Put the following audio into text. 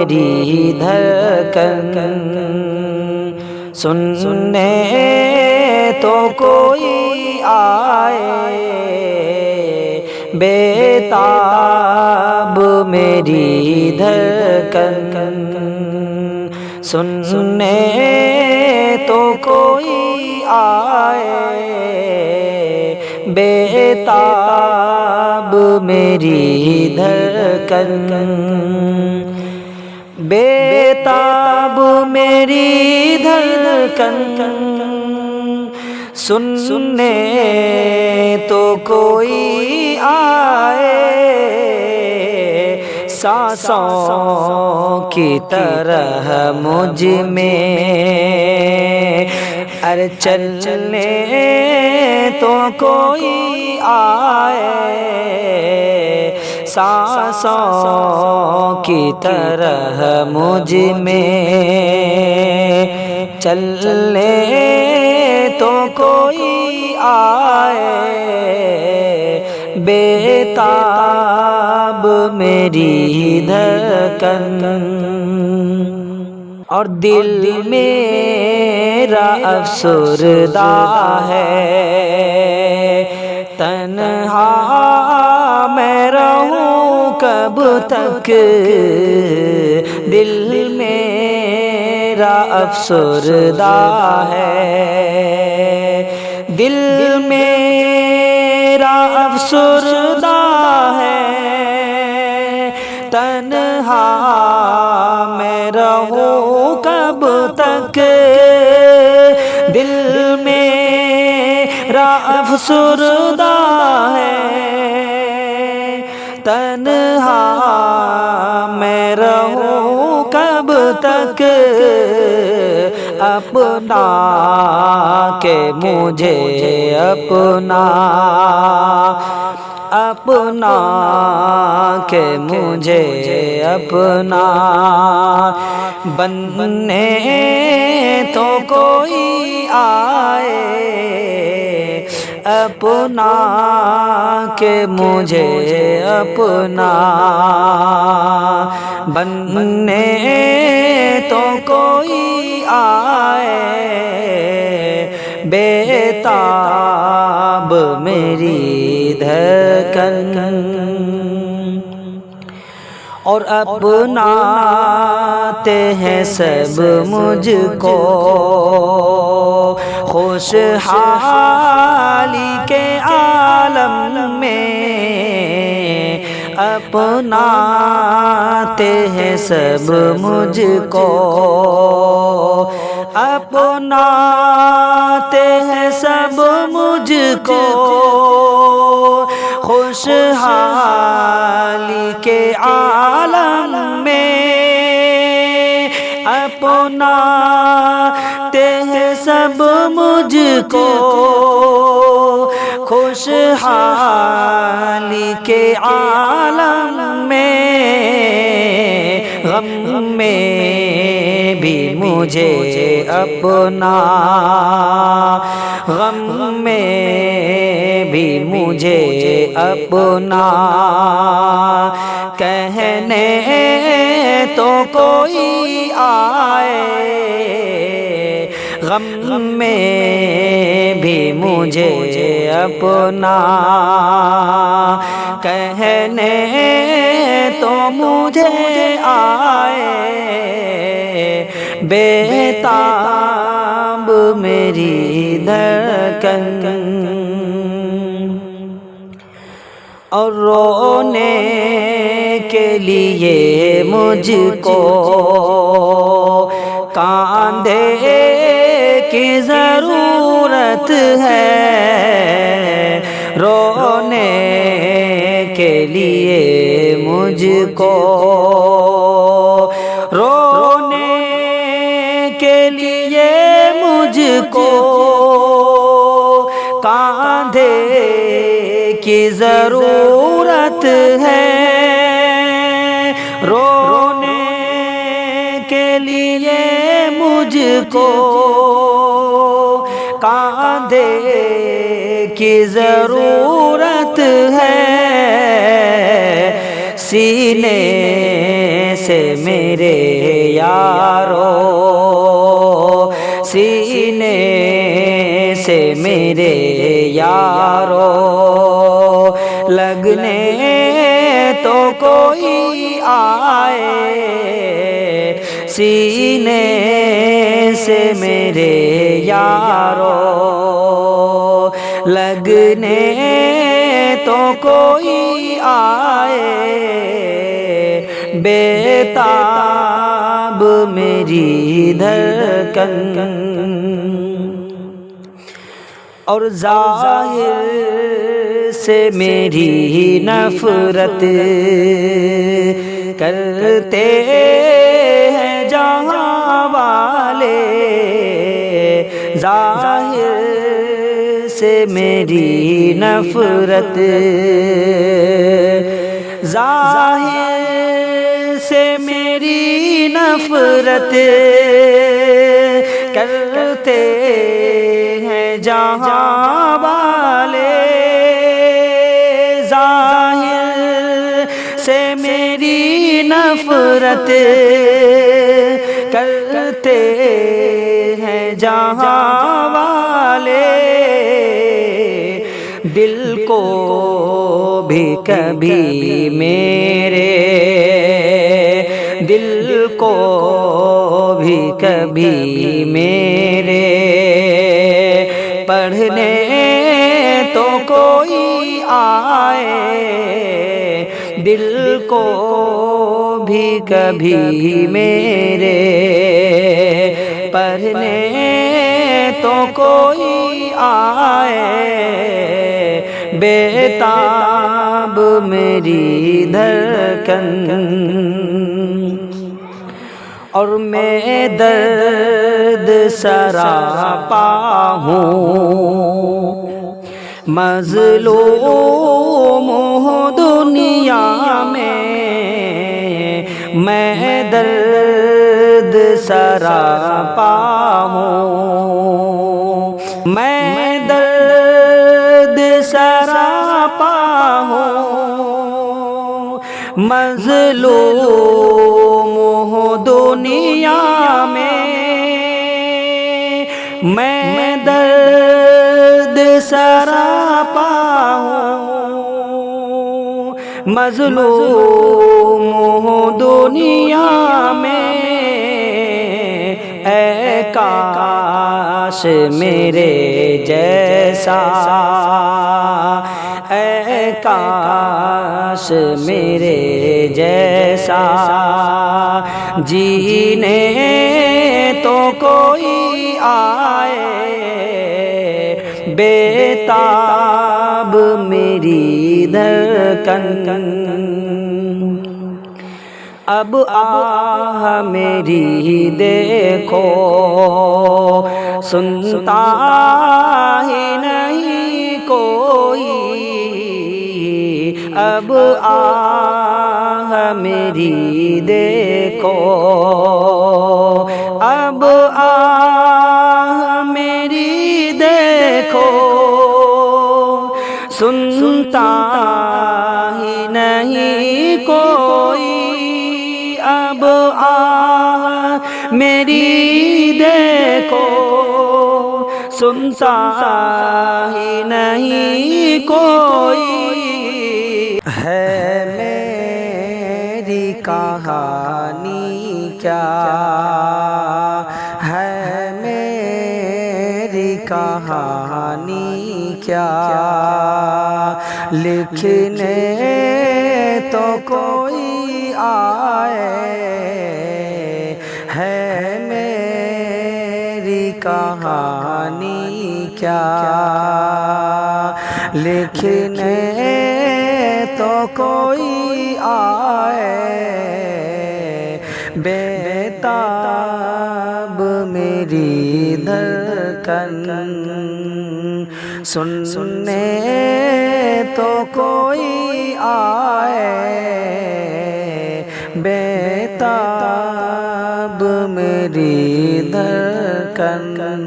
میری دھڑکن، سننے تو کوئی آئے، بےتاب میری دھڑکن، سننے تو کوئی آئے، بےتاب میری دھڑکن، بےتاب میری دھڑکن، سننے تو کوئی آئے، سانسوں کی طرح مجھ میں، ارے چلنے تو کوئی آئے، سانسوں کی طرح مجھ میں، چلنے تو کوئی آئے، بےتاب میری دھڑکن، اور دل میرا افسردہ ہے، تنہا میں رہوں کب تک، دل میرا افسردہ ہے، دل میرا افسردہ ہے، تنہا میں رہوں کب تک، دل میرا افسردہ ہے، تنہا میں رہوں کب تک، اپنا کہ مجھے اپنا، اپنا کہ مجھے اپنا، بننے تو کوئی آئے، اپنا کہ مجھے اپنا، بننے تو کوئی آئے، بےتاب میری دھڑکن، اور اپناتے ہیں سب مجھ کو خوشحالی کے عالم میں، اپناتے ہیں سب مجھ کو، اپناتے ہیں سب مجھ کو خوشحالی کے عالم میں، اپناتے ہیں سب مجھ کو خوشحالی کے عالم میں، غم میں بھی مجھے اپنا، غم میں بھی مجھے اپنا، کہنے تو کوئی آئے، غم میں بھی مجھے اپنا، کہنے تو مجھے آئے، بےتاب میری دھڑکن، اور رونے کے لیے مجھ کو کاندھے کی ضرورت ہے، رونے کے لیے مجھ کو، رونے کے لیے مجھ کو کاندھے کی ضرورت ہے، رونے کے لیے مجھ کو کاندھے کی ضرورت ہے، سینے سے میرے یارو، سینے سے میرے یارو، لگنے تو کوئی آئے، سینے سے میرے یارو، لگنے تو کوئی آئے، بےتاب میری دھڑکن، اور ظاہر سے میری نفرت کرتے ہیں جہاں والے، ظاہر سے میری نفرت، ظاہر سے میری نفرت کرتے ہیں جہاں والے، ظاہر سے میری نفرت کرتے ہیں جہاں والے، دل کو بھی کبھی میرے، دل کو بھی کبھی میرے، پڑھنے تو کوئی آئے، دل کو بھی کبھی میرے، پڑھنے تو کوئی آئے، بےتاب میری دھڑکن، اور میں درد سراپا ہوں، مظلوم ہوں دنیا میں درد سراپا ہوں، میں درد سراپا ہوں، مظلوم ہوں دنیا میں درد سراپا ہوں، مظلوم ہوں دنیا میں، اے کاش میرے جیسا، اے کاش میرے جیسا، جینے تو کوئی آئے، بےتاب میری دھڑکن، اب آہ میری دیکھو، سنتا ہی نہیں کوئی، اب آہ میری دیکھو، اب آہ میری دیکھو، سنتا ہی نہیں کوئی، اب آہ میری دیکھو، سنتا ہی نہیں کوئی، ہے میری کہانی کیا، ہے میری کہانی کیا، لکھنے تو کوئی آئے، ہے میری کہانی کیا، لکھنے تو کوئی آئے، بےتاب میری دھڑکن، سننے تو کوئی آئے، بےتاب میری دھڑکن۔